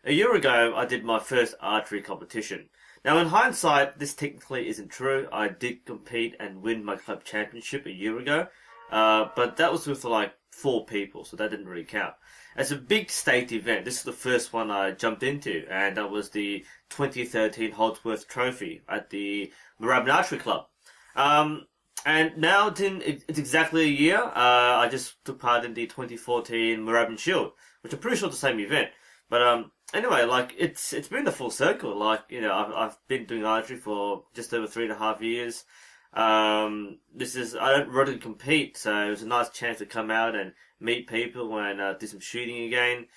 A year ago, I did my first archery competition. Now, in hindsight, this technically isn't true. I did compete and win my club championship a year ago, but that was with like 4 people, so that didn't really count. As a big state event, this is the first one I jumped into, and that was the 2013 Holdsworth Trophy at the Moorabbin Archery Club. And now it's exactly a year. I just took part in the 2014 Moorabbin Shield, which I'm pretty sure it's the same event. But anyway, like it's been a full circle. Like I've been doing archery for just over 3.5 years. I don't really compete, so it was a nice chance to come out and meet people and do some shooting again.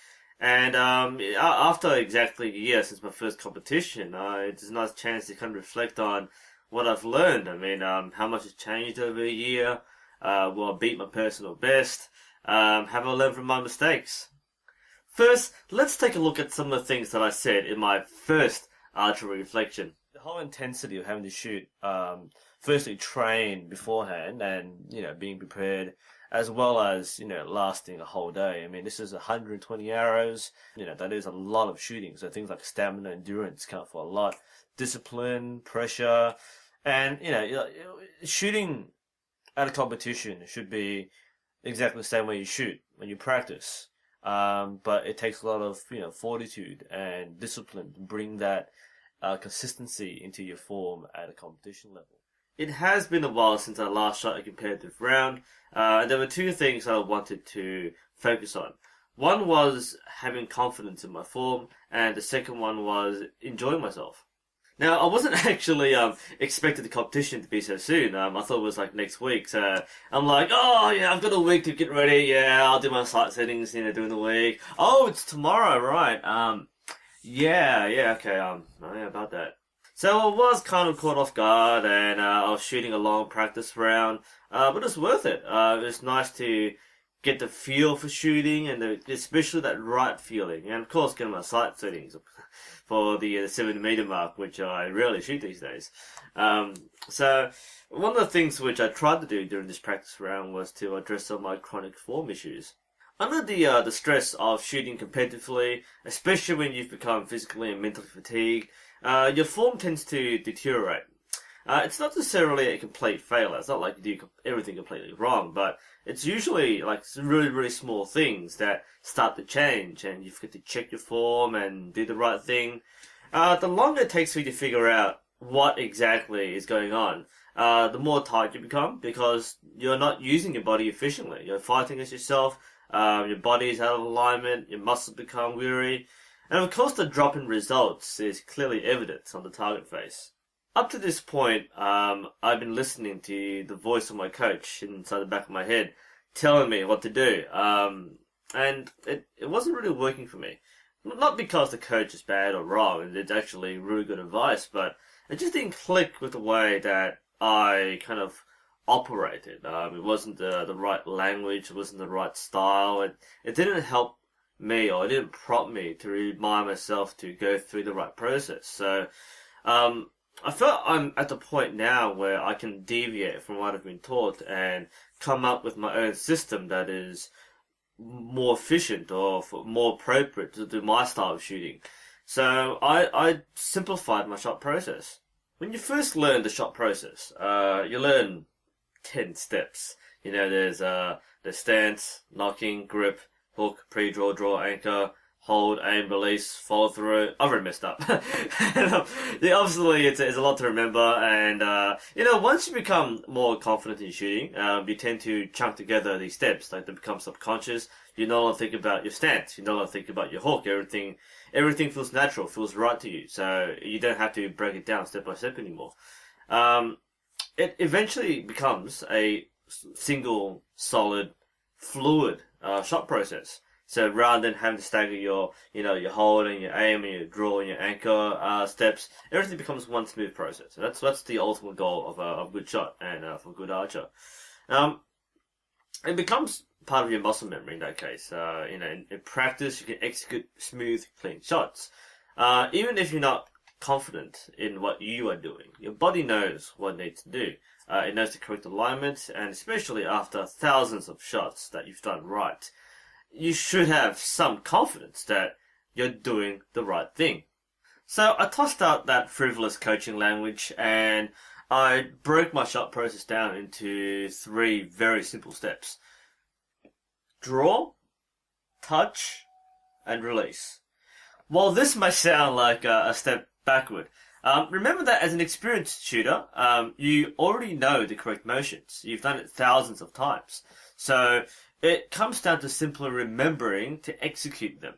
And after exactly a year since my first competition, it's a nice chance to kind of reflect on what I've learned. I mean, how much has changed over a year? Will I beat my personal best? Have I learned from my mistakes? First, let's take a look at some of the things that I said in my first archery reflection. The whole intensity of having to shoot, firstly train beforehand and, being prepared, as well as, lasting a whole day. I mean, this is 120 arrows, that is a lot of shooting. So things like stamina, endurance count for a lot. Discipline, pressure, and, shooting at a competition should be exactly the same way you shoot when you practice. But it takes a lot of, fortitude and discipline to bring that consistency into your form at a competition level. It has been a while since I last shot a competitive round, and there were 2 things I wanted to focus on. One was having confidence in my form, and the second one was enjoying myself. Now, I wasn't actually expecting the competition to be so soon. I thought it was like next week. So I'm like, oh yeah, I've got a week to get ready. Yeah, I'll do my sight settings, during the week. Oh, it's tomorrow, right? Okay. Oh, yeah, about that. So I was kind of caught off guard, and I was shooting a long practice round. But it was worth it. It was nice to get the feel for shooting, and especially that right feeling, and of course getting my sight settings for the 7-meter mark, which I rarely shoot these days. So one of the things which I tried to do during this practice round was to address some of my chronic form issues. Under the stress of shooting competitively, especially when you've become physically and mentally fatigued, your form tends to deteriorate. It's not necessarily a complete failure. It's not like you do everything completely wrong, but it's usually like some really, really small things that start to change, and you've got to check your form and do the right thing. The longer it takes for you to figure out what exactly is going on, the more tired you become, because you're not using your body efficiently. You're fighting against yourself, your body is out of alignment, your muscles become weary, and of course the drop in results is clearly evident on the target face. Up to this point, I've been listening to the voice of my coach inside the back of my head telling me what to do. And it wasn't really working for me. Not because the coach is bad or wrong, and it's actually really good advice, but it just didn't click with the way that I kind of operated. It wasn't the right language, it wasn't the right style. It didn't help me, or it didn't prompt me to remind myself to go through the right process. So, I feel I'm at the point now where I can deviate from what I've been taught and come up with my own system that is more efficient or more appropriate to do my style of shooting. So I simplified my shot process. When you first learn the shot process, you learn 10 steps. There's the stance, knocking, grip, hook, pre-draw, draw, anchor, hold, aim, release, follow through. I've already messed up. Obviously, it's a lot to remember. And, once you become more confident in shooting, you tend to chunk together these steps. Like, they become subconscious. You no longer think about your stance. You no longer think about your hook. Everything feels natural, feels right to you. So you don't have to break it down step by step anymore. It eventually becomes a single, solid, fluid shot process. So rather than having to stagger your hold and your aim and your draw and your anchor steps, everything becomes one smooth process. And that's the ultimate goal of a good shot and for a good archer. It becomes part of your muscle memory in that case. In practice, you can execute smooth, clean shots. Even if you're not confident in what you are doing, your body knows what it needs to do. It knows the correct alignment, and especially after thousands of shots that you've done right, you should have some confidence that you're doing the right thing. So I tossed out that frivolous coaching language and I broke my shot process down into 3 very simple steps. Draw, touch, and release. While this may sound like a step backward, remember that as an experienced shooter, you already know the correct motions. You've done it thousands of times. So it comes down to simply remembering to execute them.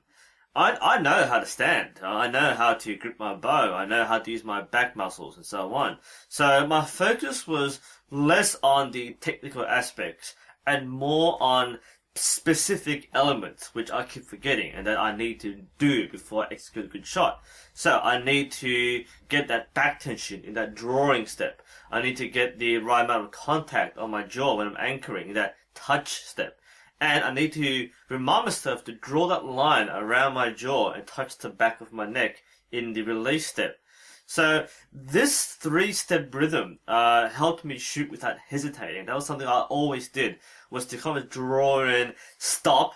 I know how to stand. I know how to grip my bow. I know how to use my back muscles and so on. So my focus was less on the technical aspects and more on specific elements which I keep forgetting and that I need to do before I execute a good shot. So I need to get that back tension in that drawing step. I need to get the right amount of contact on my jaw when I'm anchoring in that touch step. And I need to remind myself to draw that line around my jaw and touch the back of my neck in the release step. So this 3-step rhythm helped me shoot without hesitating. That was something I always did, was to kind of draw in, stop,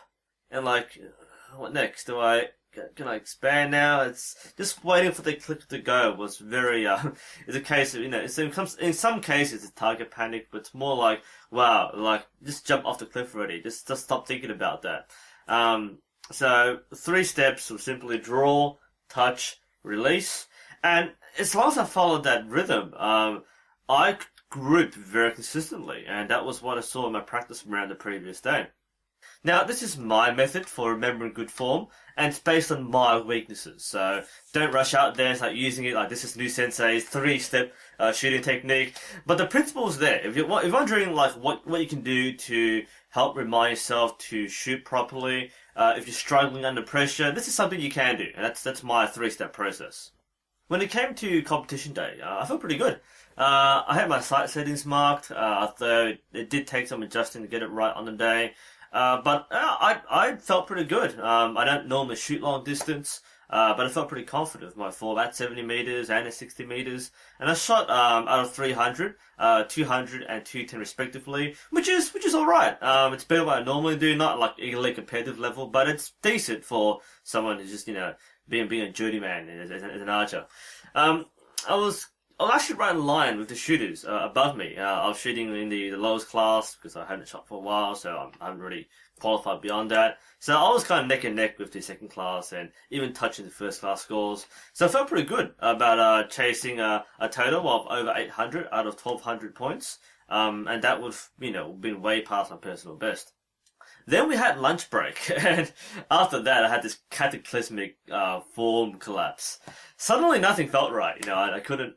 and like, what next? Can I expand now? It's just waiting for the click to go was very, it's a case of, in some cases it's target panic, but it's more like, wow, like, just jump off the cliff already. Just stop thinking about that. So 3 steps were simply draw, touch, release. And as long as I followed that rhythm, I grouped very consistently, and that was what I saw in my practice round the previous day. Now, this is my method for remembering good form, and it's based on my weaknesses. So don't rush out there and start using it like this is NUSensei's 3-step shooting technique. But the principle's there. If you're wondering like what you can do to help remind yourself to shoot properly, if you're struggling under pressure, this is something you can do, and that's my 3-step process. When it came to competition day, I felt pretty good. I had my sight settings marked, though it did take some adjusting to get it right on the day. But I felt pretty good. I don't normally shoot long distance, but I felt pretty confident with my form at 70 meters and at 60 meters. And I shot out of 300, 200 and 210 respectively, which is alright. It's better than what I normally do, not like elite competitive level, but it's decent for someone who's just, being a journeyman as an archer. I was actually right in line with the shooters above me. I was shooting in the lowest class because I hadn't shot for a while, so I haven't really qualified beyond that. So I was kind of neck and neck with the second class and even touching the first class scores. So I felt pretty good about chasing a total of over 800 out of 1,200 points. And that would have, been way past my personal best. Then we had lunch break, and after that I had this cataclysmic form collapse. Suddenly nothing felt right, I couldn't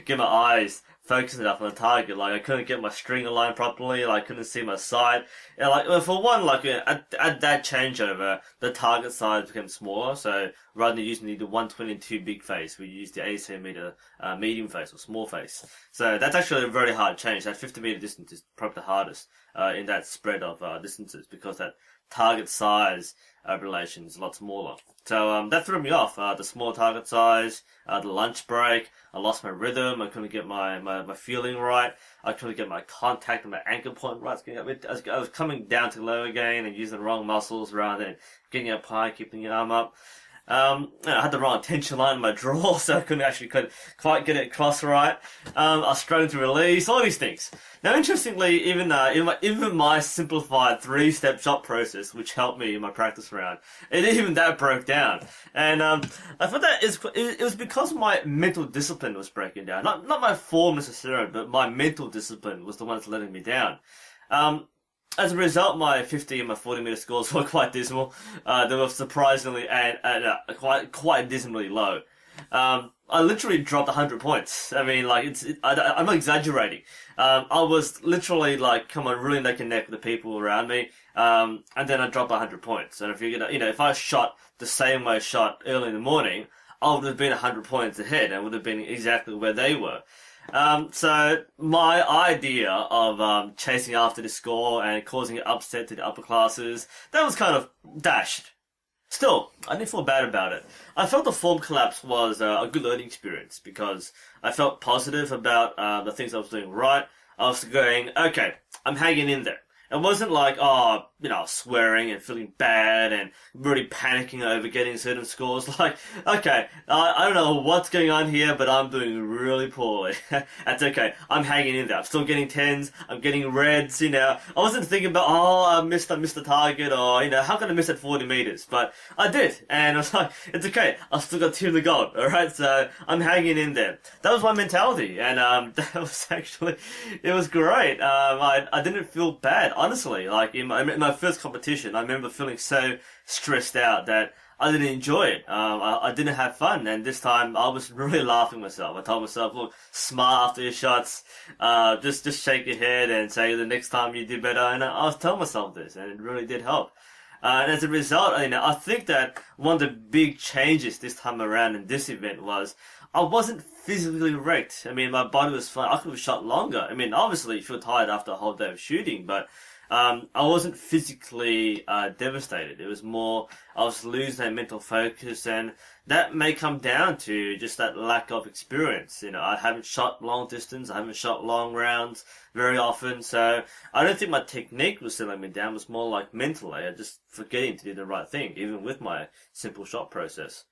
get my eyes focused enough on the target, like I couldn't get my string aligned properly, like I couldn't see my sight. For one, at that changeover, the target size became smaller, so rather than using the 122 big face, we used the 80 meter medium face or small face. So that's actually a very hard change. That 50 meter distance is probably the hardest in that spread of distances, because that target size relation is a lot smaller. So that threw me off. The small target size, the lunch break, I lost my rhythm, I couldn't get my feeling right, I couldn't get my contact and my anchor point right. I was coming down too low again and using the wrong muscles rather than getting up high, keeping your arm up. I had the wrong tension line in my draw, so I couldn't quite get it across right. I was struggling to release, all these things. Now, interestingly, even my simplified 3-step shot process, which helped me in my practice round, even that broke down. And I thought that it was because my mental discipline was breaking down. Not my form necessarily, but my mental discipline was the one that's letting me down. As a result, my 50 and my 40 meter scores were quite dismal. They were surprisingly and quite dismally low. I literally dropped 100 points. I mean, I'm not exaggerating. I was literally really neck and neck with the people around me. And then I dropped 100 points. And if I shot the same way I shot early in the morning, I would have been 100 points ahead and would have been exactly where they were. So my idea of chasing after the score and causing an upset to the upper classes, that was kind of dashed. Still, I didn't feel bad about it. I felt the form collapse was a good learning experience because I felt positive about the things I was doing right. I was going, okay, I'm hanging in there. It wasn't like, oh, swearing and feeling bad and really panicking over getting certain scores. Like, okay, I don't know what's going on here, but I'm doing really poorly. That's okay. I'm hanging in there. I'm still getting 10s. I'm getting reds, I wasn't thinking about, oh, I missed the target, or, how can I miss at 40 meters? But I did. And I was like, it's okay. I've still got 2 to go. Alright, so I'm hanging in there. That was my mentality. And, that was actually, it was great. I didn't feel bad, honestly. Like, in my first competition, I remember feeling so stressed out that I didn't enjoy it. I didn't have fun, and this time I was really laughing myself. I told myself, look, smile after your shots, just shake your head and say the next time you do better, and I was telling myself this, and it really did help. And as a result, I think that one of the big changes this time around in this event was I wasn't physically wrecked. I mean, my body was fine. I could have shot longer. I mean, obviously you feel tired after a whole day of shooting, but I wasn't physically devastated. It was more I was losing that mental focus, and that may come down to just that lack of experience. I haven't shot long distance. I haven't shot long rounds very often, so I don't think my technique was slowing me down. It was more like mentally, I just forgetting to do the right thing, even with my simple shot process.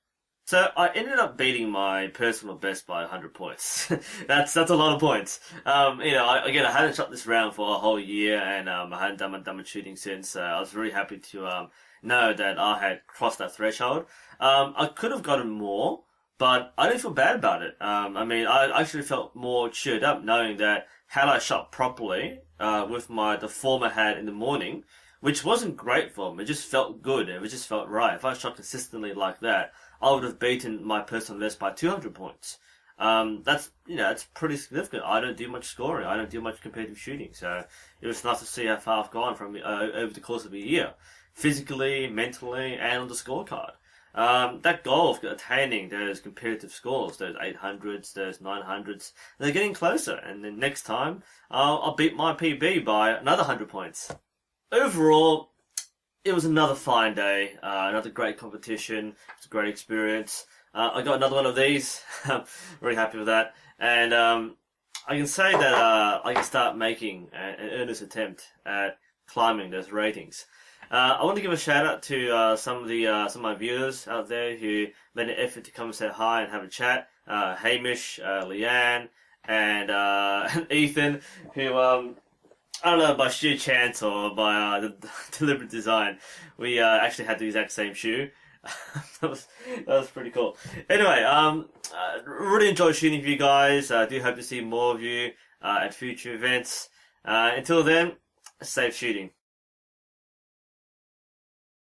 So I ended up beating my personal best by 100 points. That's a lot of points. I hadn't shot this round for a whole year, and I hadn't done my shooting since. I was very happy to know that I had crossed that threshold. I could have gotten more, but I didn't feel bad about it. I actually felt more cheered up knowing that had I shot properly with the form I had in the morning, which wasn't great form, it just felt good. It just felt right. If I shot consistently like that, I would have beaten my personal best by 200 points. That's pretty significant. I don't do much scoring. I don't do much competitive shooting. So it was nice to see how far I've gone from over the course of a year, physically, mentally, and on the scorecard. That goal of attaining those competitive scores, those 800s, those 900s, they're getting closer. And then next time, I'll beat my PB by another 100 points. Overall, it was another fine day, another great competition. It's a great experience. I got another one of these. I'm very happy with that. And I can say that I can start making an earnest attempt at climbing those ratings. I want to give a shout out to some of my viewers out there who made an effort to come and say hi and have a chat. Hamish, Leanne, and Ethan, who I don't know, by sheer chance or by the deliberate design, we actually had the exact same shoe. that was pretty cool. Anyway, really enjoyed shooting for you guys. I do hope to see more of you at future events. Until then, safe shooting.